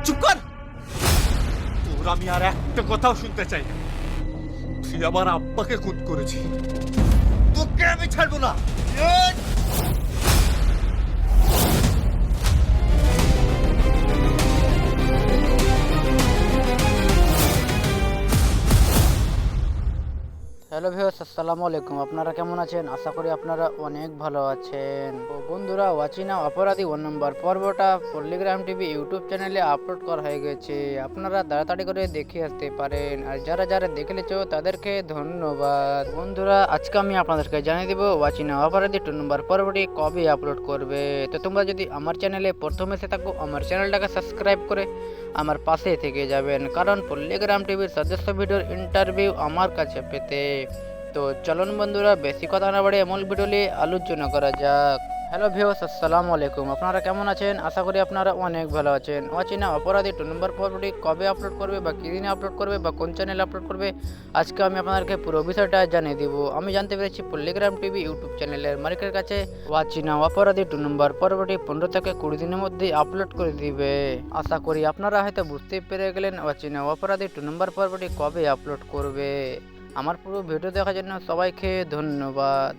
চুপ কর। তোর আমি আর একটা কথাও শুনতে চাই না। তুই আমার আব্বাকে খুন করেছিস, তোকে আমি ছাড়বো না। হ্যালো ভিউয়ার্স, আসসালামু আলাইকুম। আপনারা কেমন আছেন? আশা করি আপনারা অনেক ভালো আছেন। তো বন্ধুরা, ওয়াচিনা অপরাধী 1 নম্বর পর্বটা পল্লিগ্রাম টিভি ইউটিউব চ্যানেলে আপলোড করা হয়ে গেছে। আপনারা তাড়াতাড়ি করে দেখে আসতে পারেন। আর যারা যারা দেখে নিয়েছো তাদেরকে ধন্যবাদ। বন্ধুরা, আজকে আমি আপনাদেরকে জানিয়ে দেবো ওয়াচিনা অপরাধী 2 নম্বর পর্বটি কবে আপলোড করবে। তো তোমরা যদি আমার চ্যানেলে প্রথমে এসে থাকো, আমার চ্যানেলটাকে সাবস্ক্রাইব করে আমার পাশে থেকে যাবেন, কারণ পল্লিগ্রাম টিভির সদস্য ভিডিওর ইন্টারভিউ আমার কাছে পেতে। তো চলুন বন্ধুরা, বেশি কথা না বাড়িয়ে মূল ভিডিও নিয়ে আলোচনা করা যাক। হ্যালো ভিউয়ার্স, আসসালামু আলাইকুম। আপনারা কেমন আছেন? আশা করি আপনারা অনেক ভালো আছেন। ওয়াচিনা অপরাধী 2 নম্বর পর্বটি কবে আপলোড করবে বা কী দিনে আপলোড করবে বা কোন চ্যানেলে আপলোড করবে, আজকে আমি আপনাদেরকে পুরো বিষয়টা জানিয়ে দিব। আমি জানতে পেরেছি পল্লিগ্রাম টিভি ইউটিউব চ্যানেলের মালিকের কাছে ওয়াচিনা অপরাধী 2 নম্বর পর্বটি 15 থেকে 20 দিনের মধ্যে আপলোড করে দিবে। আশা করি আপনারা হয়তো বুঝতেই পেরে গেলেন ওয়াচিনা অপরাধী 2 নম্বর পর্বটি কবে আপলোড করবে। আমার পুরো ভিডিও দেখার জন্য সবাইকে ধন্যবাদ।